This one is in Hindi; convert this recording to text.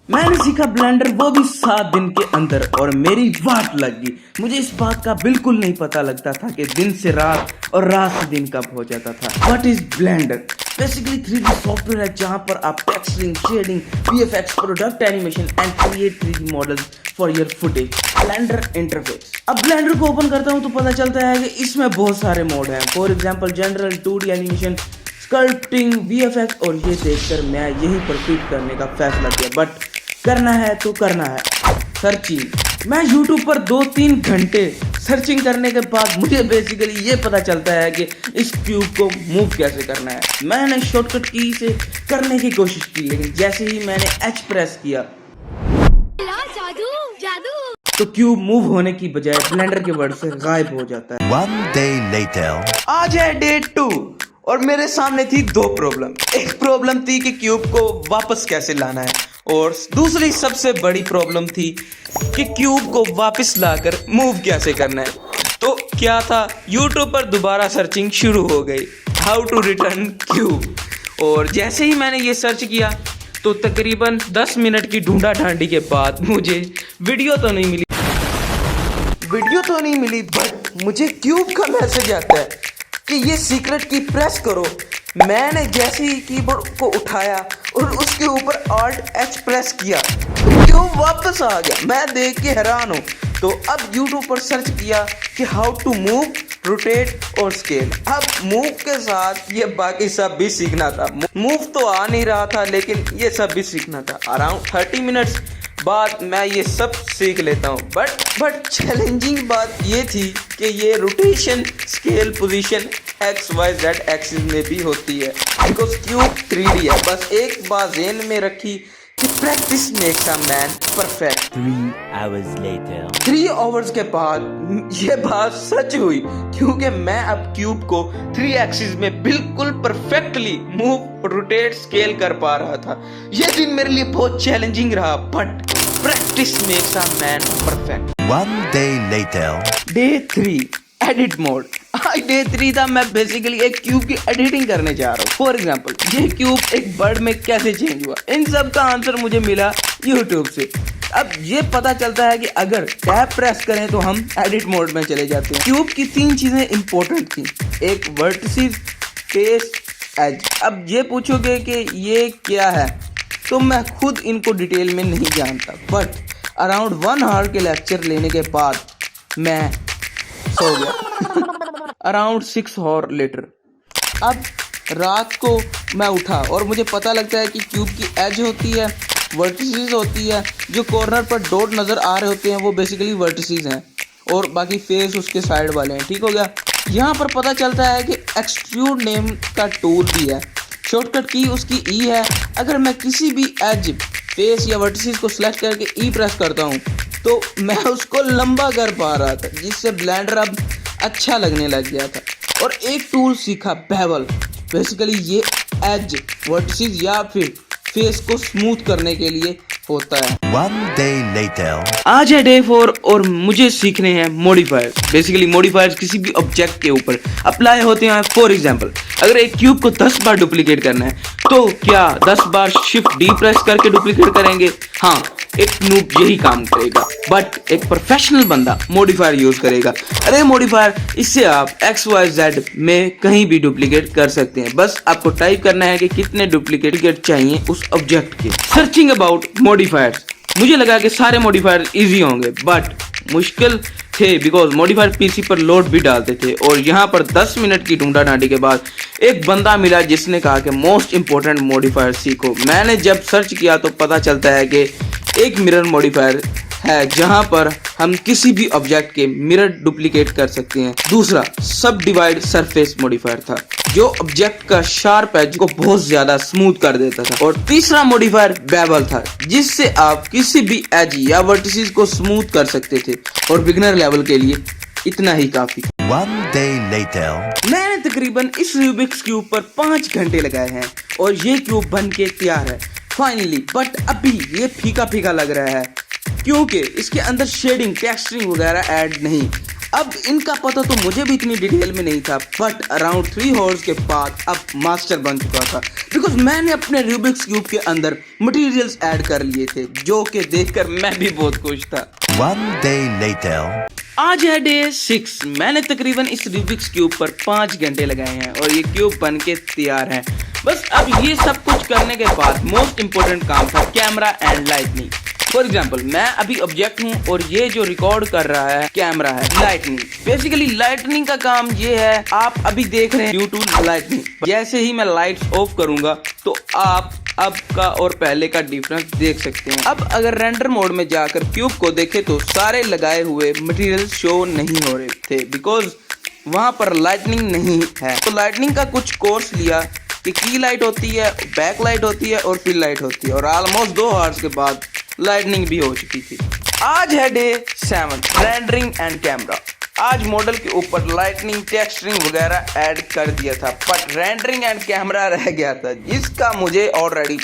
मैंने सीखा ब्लेंडर वो भी 7 दिन के अंदर और मेरी वाट लग गई। मुझे इस बात का बिल्कुल नहीं पता लगता था कि दिन से रात और रात से दिन कब हो जाता था। What is Blender? Basically 3D software है जहां पर आप texturing, shading, VFX, product animation and create 3D models for your footage. Blender interface. अब ब्लेंडर को ओपन करता हूं तो पता चलता है कि इसमें बहुत सारे मोड हैं। For example general, 2D animation, sculpting, VFX, और ये देखकर मैं यही पर क्लिक करने का फैसला किया। बट करना है तो करना है। सर्चिंग। मैं YouTube पर 2-3 घंटे सर्चिंग करने के बाद मुझे बेसिकली ये पता चलता है कि इस क्यूब को मूव कैसे करना है। मैंने शॉर्टकट की से करने की कोशिश की, लेकिन जैसे ही मैंने H प्रेस किया जादू जादू तो क्यूब मूव होने की बजाय ब्लेंडर के वर्ड से गायब हो जाता है। One day later. आज है डे 2 और मेरे सामने थी 2 प्रॉब्लम। एक प्रॉब्लम थी कि क्यूब को वापस कैसे लाना है, और दूसरी सबसे बड़ी प्रॉब्लम थी कि क्यूब को वापस लाकर मूव कैसे करना है। तो क्या था, YouTube पर दोबारा सर्चिंग शुरू हो गई, हाउ टू रिटर्न क्यूब। और जैसे ही मैंने ये सर्च किया तो तकरीबन 10 मिनट की ढूंढा ढांडी के बाद मुझे वीडियो तो नहीं मिली बट मुझे क्यूब का मैसेज आता है कि ये सीक्रेट की प्रेस करो। मैंने जैसे ही कीबोर्ड को उठाया और उसके ऊपर Alt H प्रेस किया तो क्यूब वापस आ गया। मैं देख के हैरान हूँ। तो अब YouTube पर सर्च किया कि हाउ टू मूव, रोटेट और स्केल। अब मूव के साथ ये बाकी सब भी सीखना था। मूव तो आ नहीं रहा था लेकिन ये सब भी सीखना था। अराउंड 30 मिनट्स बाद मैं ये सब सीख लेता हूँ। बट चैलेंजिंग बात ये थी कि ये rotation, scale, position XYZ axis में भी होती है, बिकॉज क्यूब 3D है। बस एक बात ज़हन में रखी कि practice makes a man perfect. 3 hours later. 3 hours के बाद ये बात सच हुई, क्योंकि मैं अब क्यूब को 3 एक्सिस में बिल्कुल परफेक्टली मूव, रोटेट, स्केल कर पा रहा था। ये दिन मेरे लिए बहुत चैलेंजिंग रहा, but practice makes a man perfect. One day later. Day 3 edit mode. आज डे 3 था। मैं बेसिकली एक क्यूब की एडिटिंग करने जा रहा हूँ। फॉर एग्जाम्पल ये क्यूब एक बर्ड में कैसे चेंज हुआ, इन सब का आंसर मुझे मिला YouTube से। अब ये पता चलता है कि अगर टैब प्रेस करें तो हम एडिट मोड में चले जाते हैं। क्यूब की 3 चीजें इंपॉर्टेंट थी, एक वर्टिसेस, फेस, एज। अब ये पूछोगे कि ये क्या है तो मैं खुद इनको डिटेल में नहीं जानता, बट अराउंड 1 आवर के लेक्चर लेने के बाद मैं सो गया। Around 6 hour later. अब रात को मैं उठा और मुझे पता लगता है कि क्यूब की एज होती है, वर्टिसेस होती है, जो कॉर्नर पर डॉट नज़र आ रहे होते हैं वो बेसिकली वर्टिसेस हैं, और बाकी फेस उसके साइड वाले हैं। ठीक हो गया। यहाँ पर पता चलता है कि एक्सट्रूड नेम का टूल भी है, शॉर्टकट की उसकी E है। अगर मैं किसी भी एज, फेस या वर्टिसेस को सिलेक्ट करके E प्रेस करता हूँ तो मैं उसको लंबा कर पा रहा था, जिससे ब्लेंडर अब अच्छा लगने लग गया था। और एक टूल सीखा, बेवल। बेसिकली ये एज, वर्टिसेस या फिर फेस को स्मूथ करने के लिए होता है। One day later. आज है डे 4 और मुझे सीखने हैं मॉडिफायर। बेसिकली मॉडिफायर्स किसी भी ऑब्जेक्ट के ऊपर अप्लाई होते हैं। फॉर एग्जांपल अगर एक क्यूब को 10 बार डुप्लीकेट करना है तो क्या 10 बार शिफ्ट D प्रेस करके डुप्लीकेट करेंगे? हाँ, एक नूब यही काम करेगा, बट एक प्रोफेशनल बंदा मॉडिफायर यूज करेगा। अरे मॉडिफायर, इससे आप XYZ में कहीं भी डुप्लीकेट कर सकते हैं। बस आपको टाइप करना है कि कितने डुप्लीकेट चाहिए उस ऑब्जेक्ट के। Searching about modifiers. मुझे लगा कि सारे मॉडिफायर इजी होंगे, बट मुश्किल थे, बिकॉज मॉडिफायर पीसी पर लोड भी डालते थे। और यहाँ पर 10 मिनट की ढूंढा ढांडी के बाद एक बंदा मिला जिसने कहा कि मोस्ट इंपॉर्टेंट मॉडिफायर सीखो। मैंने जब सर्च किया तो पता चलता है कि एक मिरर मॉडिफायर है जहां पर हम किसी भी ऑब्जेक्ट के मिरर डुप्लीकेट कर सकते हैं। दूसरा सब डिवाइड सरफेस मॉडिफायर था, जो ऑब्जेक्ट का शार्प एज को बहुत ज्यादा स्मूथ कर देता था। और तीसरा मॉडिफायर बेवल था, जिससे आप किसी भी एज या वर्टिसेस को स्मूथ कर सकते थे। और बिगिनर लेवल के लिए इतना ही काफी। One day later. मैंने तकरीबन इस रूबिक्स क्यूब पर 5 घंटे लगाए हैं और ये क्यूब बन के तैयार है फाइनली। बट अभी ये फीका फीका लग रहा है क्योंकि इसके अंदर शेडिंग, टेक्सचरिंग वगैरह ऐड नहीं। अब इनका पता तो मुझे भी इतनी डिटेल में नहीं था, बट अराउंड 3 आवर्स के बाद अब मास्टर बन चुका था। बिकॉज मैंने अपने रूबिक्स क्यूब के अंदर मटेरियल्स ऐड कर लिए थे, जो कि देखकर मैं भी बहुत खुश था। 1 day later. आज है डे 6। मैंने तकरीबन इस रूबिक्स क्यूब पर 5 घंटे लगाए हैं और ये क्यूब बन के तैयार है। बस अब ये सब कुछ करने के बाद मोस्ट इम्पोर्टेंट काम था camera and lightning. For example, मैं अभी ऑब्जेक्ट हूँ और ये जो रिकॉर्ड कर रहा है कैमरा है लाइटनिंग। बेसिकली लाइटनिंग का काम ये है, आप अभी देख रहे हैं ड्यू टू लाइटनिंग। जैसे ही मैं लाइट्स ऑफ करूंगा तो आप अब का और पहले का डिफरेंस देख सकते हैं। अब अगर रेंडर मोड में जाकर क्यूब को देखें तो सारे लगाए हुए मटेरियल शो नहीं हो रहे थे, बिकॉज वहां पर लाइटनिंग नहीं है। तो लाइटनिंग का कुछ कोर्स लिया कि की लाइट होती है, बैक लाइट होती है और फिल लाइट होती है, और ऑलमोस्ट 2 आवर्स के बाद लाइटनिंग भी हो चुकी थी। आज है डे 7, रेंडरिंग एंड कैमरा। आज मॉडल के ऊपर लाइटनिंग, टेक्सचरिंग वगैरह ऐड कर दिया था, बट रेंडरिंग एंड कैमरा रह गया था, जिसका मुझे ऑलरेडी